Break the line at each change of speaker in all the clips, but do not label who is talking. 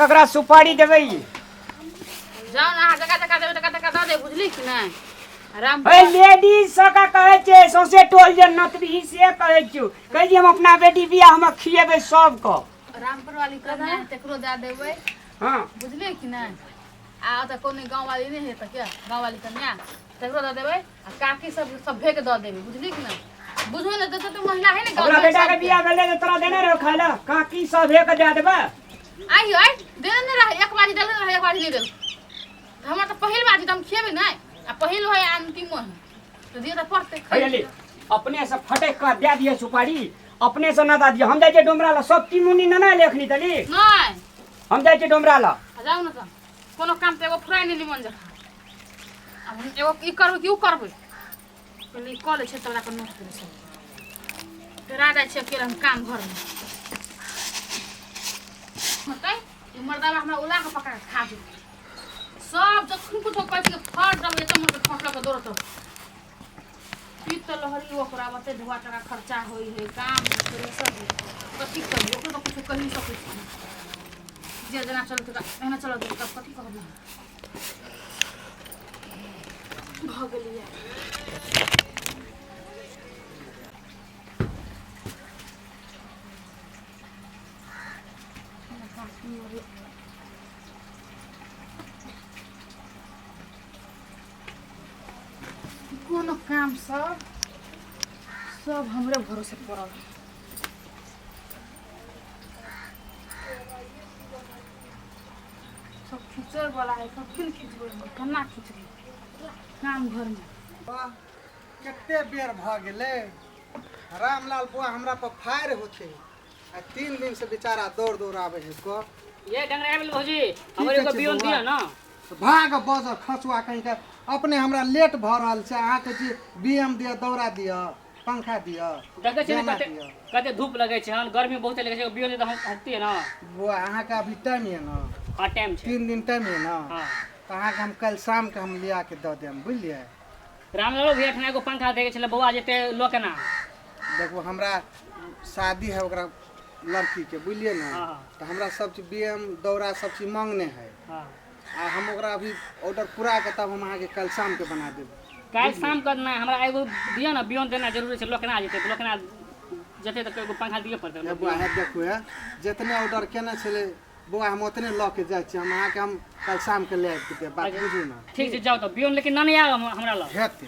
ककरा सुपारी देबै
जाओ ना जगह जगह देबै तका दऽ दे बुझली कि नहीं राम
ए लेडीज सका कहै छै सौसे टोल जे नतरी से कहै छियो कहै छी हम अपना बेटी बियाह हम खिएबै सबको
रामपुर वाली कन्या तेकरो दे देबै
हां
बुझली कि नहीं आ त कोनो गांव वाली नहीं है त क्या गांव वाली कन्या तेकरो दे देबै आ काकी सब भेक दऽ देबै बुझली कि नहीं बुझो न त तो महिला है ना
हमरा बेटा के बियाह भेलै त तोरा देने रहो खाइला काकी सब एक दे देबै
आइयो आई देने रह एक बारी देले रह एक बारी नहीं देल हमरा त पहिल बारी हम खिएबै नहीं आ पहिल है अंतिम है तो दिए त पड़ते
खैली अपने से फटक कर दे दिए सुपारी अपने से ना दिए हम जाय छै डोमरा ला सब टीमुनी ना लेखनी तली
नहीं
हम जाय छै डोमरा ला
जाऊ न त कोनो काम त एगो फ्राई नहीं निमन जा अब हम एगो ई करबै कि उ करबै पहले कॉल छै तोरा के नोट करे छै तेरा जाय छै अकेले हम काम घर में मतै ई मर्दावा हमरा उला के पकड़ के खा दे सब जखन कुछो कहै छै फट दब जे मन के फटला के दौड़त ई त लहरी ओकरा बते धुआ टका खर्चा होई है काम करे सब कथि करबो ओकरा तो कुछ कहि सकै छी जे जना चलत का एना चलत तब कथि कहबो भ गेलिए कोनो काम सब हमरे भरोसे पड़ल सब खिचड़ वाला है सब किन खिचबै केना खिचबै काम घर में
वाह कते बेर भ गेलै रामलाल बुआ हमरा पर फायर होते आ 3 दिन से बेचारा दौड़ दौड़ आवे है को
ये डंगरा मिल भौजी हमरे को बियोन दिया ना
भाग बज खसुआ कहीं के अपने हमरा लेट भ रहल छै अहाँ के जी बीएम दिया दौड़ा दिया पंखा दिया
देखे छै कते धूप लगे छै हन गर्मी बहुत लगे छै बियोन त हम हटते ना
बुआ अहाँ के अभी टाइम है ना
हां टाइम छै
3 दिन टाइम है ना
हां
तो अहाँ के हम कल शाम के हम लिया के द देम बुझलिए
रामलालो भी एठना एगो पंखा देखे छले बौआ जेते लोकना
देखो हमरा शादी है ओकरा लड़की के बुझलिए ना
हाँ।
तो हमरा सब चीज बीएम दौरा सब चीज मांगने है
हां
आ हम ओकरा अभी ऑर्डर पूरा के तब हम अहाँ के कल शाम के बना देब
काल शाम करना हमरा एगो दिया ना बियोन देना जरूरी छै लोकना जेते लोकना जते तक एगो पंखा दिए पड़ते
बुआ है देखो है जितने ऑर्डर केने छले बुआ हम उतने ल के जाय छी हम अहाँ के हम कल शाम के ले आबि के बात बुझू ना
ठीक छै जाओ तो बियोन लेकिन ना नहीं आ हमरा ल
हेते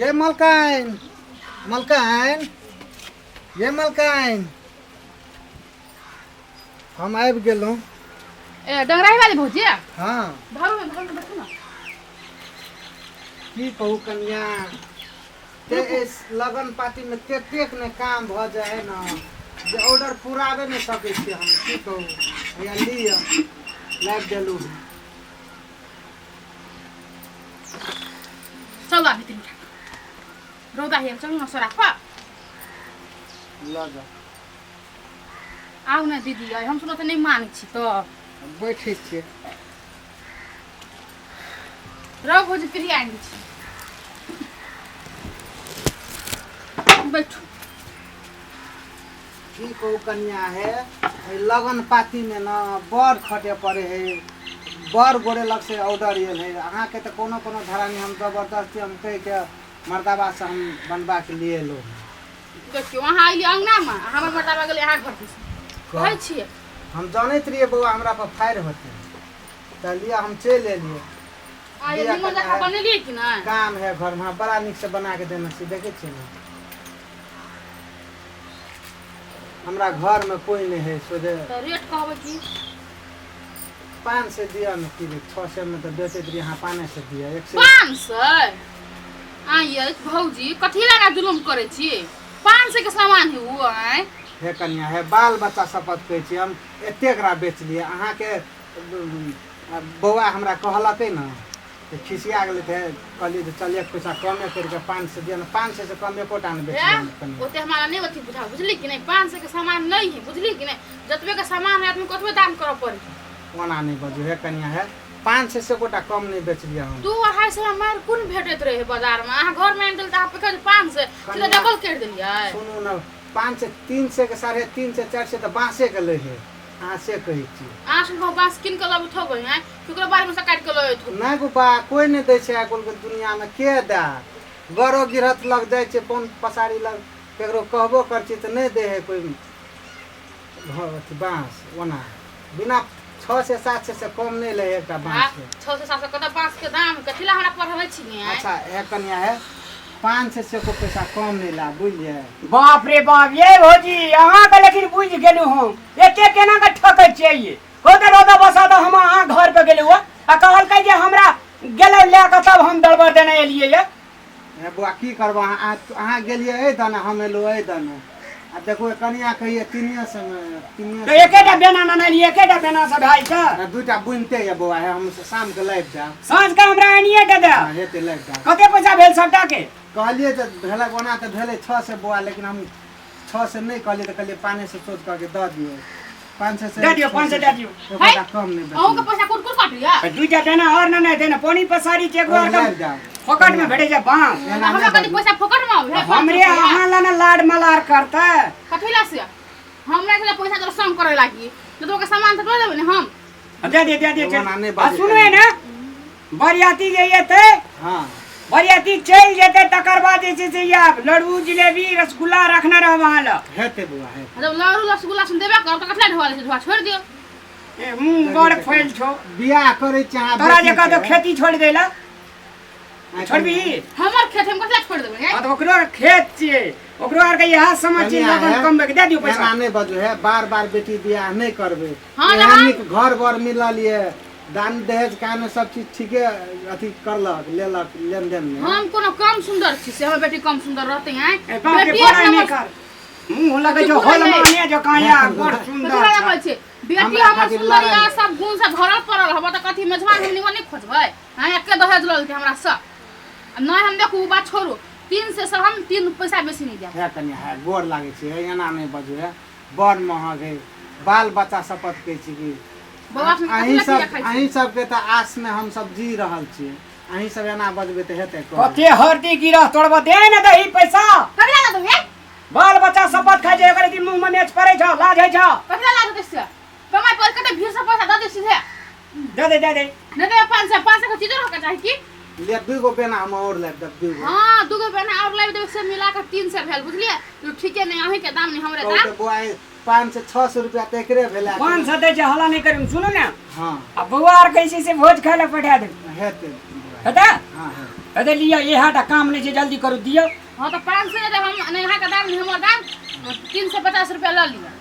ये मलकाइन मलकाइन ये मलकाइन हम आबि गेलहुँ
ए डंगराई वाली भौजी
हाँ
धरो में देखो ना
की कहू कन्या ते इस लगन पार्टी में तेतेक ने काम भ जाए है ना जे ऑर्डर पूराबे नहीं सकै छी हम की कहू या लिया लाइव देलू
चल आ भीतर रौदा है चल न सराफा
ल जा
आउ न दीदी हम सुनो त नहीं मानै छी तो
बैठे छियै
रौ भौजी फिर आएंगे छी बैठो
की कहू कन्या है लगन पाती में ना बड़ खटे पड़े है बड़ गोरे लग से ऑर्डर आयल है अहाँ के तो कोनो कोनो धरानी हम जबरदस्ती हम कह के मर्दाबा से हम बनवा के लिए लो
देखियो वहां आइली अंगना में हमर मटाबा गेले यहाँ घर दिस कहै छियै
हम जानैत रहिए बउआ हमरा पर फायर होते चलिए हम चल एलिए
आइ निमन जका बनेलिए कि ना
काम है घर में बड़ा निक से बना के देना छी देखे छी ना हमरा घर में कोई नहीं है सोझे
तो रेट कहबै की
5 से दिया न की 600 में तो बेचैत रही यहाँ 5 से दिया 100
500 आइए भौजी कथी लगा जुलुम करे छी 500 के सामान है वो आए
हे कन्या है बाल बच्चा शपथ कहै छी हम एतेकरा बेच लिए अहाँ के बौआ हमरा कहलकै न तो खिसिया गेलै थे कहलिए तो चल एक पैसा कमे करके 500 दिया 500 से कम एकोटा न बेच
ओते हमारा नहीं अथी बुझा बुझली कि नहीं 500 के सामान नहीं है बुझली कि नहीं जतबे के सामान है आदमी कतबे दाम करऽ पड़ी
कोना नहीं बजू हे कन्या है 500 से कोटा कम नहीं बेच लिया हम
2-250 मार कोन भेटैत रहे बाजार में अहाँ घर में आनि देल त आप कह 500 सीधा डबल कर देलिए
सुनू न 5 से 300 के 350 से 400 तो बांसे के ले है अहाँ से कहै छी
आस को बास किन के लब उठो गई हैं केकरो बारे में से काट के लय थो
नहीं बुबा कोई नहीं दै छै आइकाल्हि के दुनिया में के दे गरो गिरहत लग जाइ छै पौन पसारी लग केकरो कहबो कर छी तऽ नहीं दे है कोई बाँस ओना बिना 6 से 7 से कम नहीं ले एकटा बाँस के
6 से 7 कत बांस के दाम कथिला हमरा पढ़बै छी ने
अच्छा है कन्या है 500 से को पैसा कम नहीं ला बुझलिए
बाप रे बाप ये भौजी अहाँ के लेकिन बुझ गेलू हम एते केना के ठकै छियै ये होदे रोदा बसा दो हम अहाँ घर पे गेलू आ कहलकै जे हमरा गेलै ले के तब हम दरबार देने एलियै ये
ए बुआ की करबो अहाँ गेलिए ए दने हम एलो ए दने आ देखो कन्या कहिए तीनिया से
तो एकेटा बेना न नहीं एकेटा बेना से भाई छ
दूटा बुनते ये बुआ है हम शाम के लाइब जा
साँझ के हमरा आनिए के दे
हेते लाइब जा
कते पैसा भेल सबटा के
कहलिए तो भेल ओना तो भेले 6 से बुआ लेकिन हम 6 से नहीं कहलिए तो कहलिए 5 से सोच करके दे दियो 500 से
दे दियो 500 दे दियो
पैसा कम नहीं
अहू के पैसा कुट कुट काट लिया
दुईटा बेना और न नहीं देना पानी पसारी चेक बार
जा
फोकट में भेटे जा बांस
हमरा कनी पैसा फोकट में आवे
हमरे अहाँ ला लाड मलार करता
कथिला से हमरा के पैसा तो संग करे लागी तो के सामान तो दे देबे ने हम
दे सुनो ना बरियाती जाइए थे
हां
बरियाती चल जेते तकर बाद जे से या लड्डू जिलेबी रसगुल्ला रखना रह वहां ल
हेते बुआ है
जब लड्डू रसगुल्ला सुन देबे कर तो कथला ढवा दे ढवा छोड़ दियो
ए मुंह बड़ फैल छो
बियाह करे चाह
तोरा जे का तो खेती छोड़ देला छोड़बी
हमर खेत हम कथला छोड़ देबे
आ तो ओकरो खेत छिए ओकरो आर के यह समझ छी लगन कम दे दियो पैसा
पैसा नहीं बजो है बार-बार बेटी बियाह नहीं करबे
हाँ,
हमनी के घर बर मिलल ये दान दहेज कान सब चीज ठीके अथी करलक लेलक लेन देन में
हम कोनो कम सुंदर छी से हमर बेटी कम सुंदर रहते हैं
गांव के पढ़ाई नहीं कर मुंह लगे जो होल माने जो काया बड़ सुंदर
कथला लागल छै बेटी हमर सुंदर या सब गुण से भरल पड़ल हम त कथि मेजबान हम नहीं खोजबै हां एके दहेज लल के हमरा सब नहीं हम देखू बात छोड़ू 3 से सब हम 3 पैसा बेसी नहीं दे
है कन्या है गोर लागे छै एना नहीं बजो है बड़ महग है बाल बच्चा शपथ कहै छी कि अहीं सब के त आस में हम सब जी रहल छी अहीं सब एना बजबे त हेते
कते हरदी गिरह तोड़ब दे न दही पैसा
कथला ला देबे
बाल बच्चा शपथ खाइ जे एकर दिन मुंह में मेच पड़े छ लाज है छ
कथला ला देबे से कमाई पर कते भीड़ से पैसा दे दे सीधे
दे
नहीं दे 500 के चीज रख चाहि की
ले दुगो बेना हम और ले दुगो
हां दुगो बेना और ले देबे से मिला के 3 से भेल बुझलिए तो ठीके नहीं अहीं के दाम नहीं हमरे दाम
तो बुआ 5 से 600 रुपया त एकरे भेला
500 दे छ हला नहीं करिम सुनो ना
हां
अब बउआ आर कैसे से भोज खाए ला पठा दे
हेते
हेता
हां
अदे लिया ये हाटा काम नहीं छै जल्दी करू दियो
हां तो 500 दे हम नहीं यहाँ का दाम नहीं हमर दाम 350 रुपया ले लिया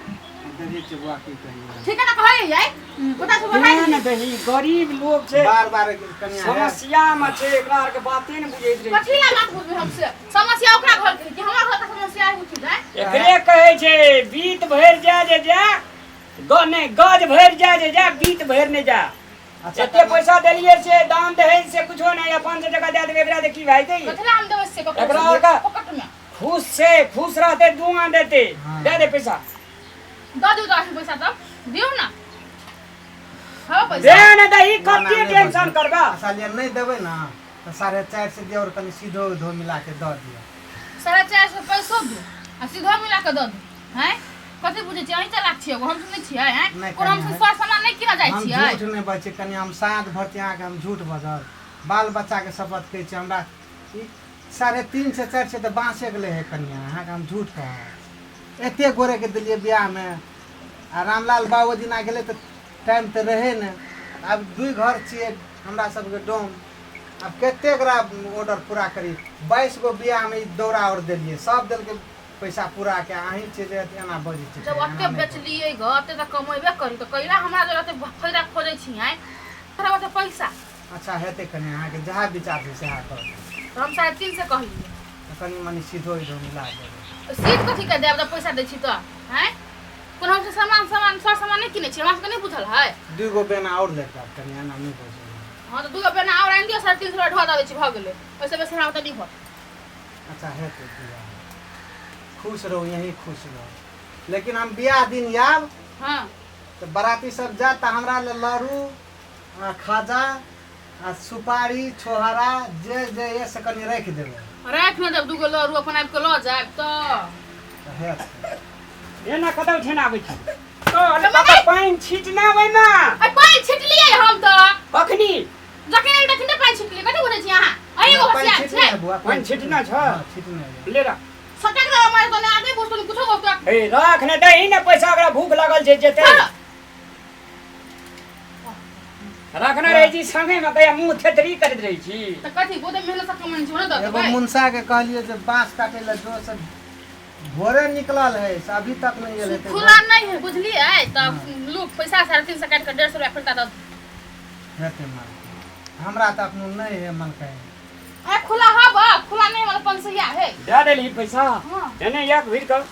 दे छै बुआ की कहियो
ठीक है ना कहै जाय 50 रुपया
ना ना दही गरीब लोग छै
बार-बार कन्या है
समस्या में छै एकरा आर के बाते न बुझैत रही
कथीला बात बुझबे हमसे समस्या ओकरा घर के कि हमर घर का समस्या है उठी जाय
एकरे कहै छै बीत भर जा जे जा गने गज भर जा जे जा बीत भर ने जा
अच्छा
एते पैसा देलिए से दाम दहेज से कुछो नहीं 500 टका दे देबे एकरा देखी भाई दे
कथीला हम देबे से
एकरा आर का
पकट में
खुश रहते दुआ देते
हाँ।
दे दे पैसा
दे दो पैसा तब दियो ना हां
दे
पैसा
न दही कते टेंशन करबा
सालिया नहीं देबे ना तो 4.5 से दियो और कनी सीधो धो मिला के दे दियो
450 पैसा दो आ सीधा मिला के दे दो हैं कथि बुझे छी अहीं चलाक छियै हम सुनै छियै हैं
नहीं
और हम सस्ता सामान नहीं किना जाय
हम
छियै
झूठ नहीं बचे कनी हम साथ भरते यहाँ के हम झूठ बजल बाल बच्चा के शपथ कहै छी हमरा 3.5 से 4 से तो बांसे गेले है कनिया यहाँ के हम झूठ कह एते गोरे के दिलिए ब्याह में आ रामलाल बाबू दिना गेले तो टाइम तो रहे न अब 2 घर छिए हमरा सब के डोम अब कते गरा ऑर्डर पूरा करी 22 गो ब्याह में दौरा और देलिए सब दिल के पैसा पूरा के अहीं छै जे एना बजै छै
जब ओते बेचलिए घर ते कमेबे करी तो कैला हमरा जरते फायदा खोजै छी हैं तोरा ओते पैसा
अच्छा हेते कनी अहाँ के जहाँ विचार छै सेहा कर
तो हम 350 से कहलिए
कनी मनी सीधो इधो मिला देबै
सीट कथि के देब जब पैसा दै छी तो हैं कोन हम से सामान सब सामान नहीं किने छी हमरा से नहीं बुझल है
2 गो बेना और लेता कनी एना नहीं बजै
हां तो 2 गो बेना और आनि दियो 350 रुपया ढवा दै छी भ गेलै पैसा बेसी हमरा त नहीं हो
अच्छा हेते दिया खुश रहो यही खुश रहो लेकिन हम बियाह दिन याब
हां
तो बाराती सब जाता हमरा ले लड़ू खाजा आ सुपारी छोहरा जे जे ये से कनी रख देबै
राख न जब 2 गो लरू अपन आबि के ल जाब तो
हेत
एना कतौ ठेना आबै छी तो पापा पानी छीटना होय ना
आ पानी छिटलिए हम त
कखनी
जखन एक देखिन पानी छिटलिए कथि बोलै छी अहाँ अही गो होशियार छै
पानी छीटना छ
छिटने
ले रा
सटक द मारे तने आगे बोस्तु कुछो बोस्तु
ए राख ने दही ने पैसा ओकरा भूख लागल छै जेते रखना रही छी संगे में कया मुंह थेतरी करत रही छी
त कथि गोदे मेहनत से कमाइन छी न
एगो
द
मुंसा के कहलिए जे बांस काटे ला जो से भोरे निकलल है से अभी तक नहीं गेले थे
खुला नहीं है बुझलिए त लोग पैसा 350 काट के 150 रुपया फिरता द
हेते मार हमरा त अपनो नहीं है मन कहे
ए खुला हब खुला नहीं मतलब पंसैया है
दे देली पैसा
हां
एने एक भीड़ कर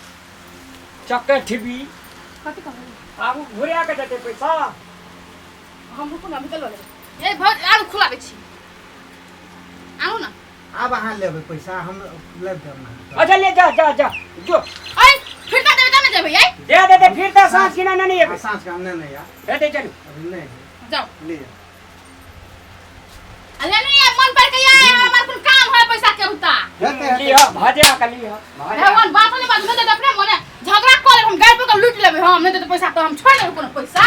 चक्के ठिबी
कथि कहू
आबू घुरिया के देते पैसा
हम रुकू ना निकल ले ए भर आलू खुला दे छी आउ ना
अब अहाँ लेबै पैसा हम ले देब ना
अच्छा ले जा जा जा जो
ए फिरता देबे त न देबे ए
दे दे फिर तो सांस की ना नहीं है
सांस का हमने नहीं यार
दे दे चल
अभी नहीं है
जाओ
ले
अरे नहीं ये मन पर के आए हमार कुन काम है पैसा के होता
हेते
लिया भाजा का लिया
भगवान बात नहीं बात नहीं दे अपने मने झगड़ा करे हम गाय पे लूट लेबे हम नहीं दे पैसा तो हम छोड़ देबे कोनो पैसा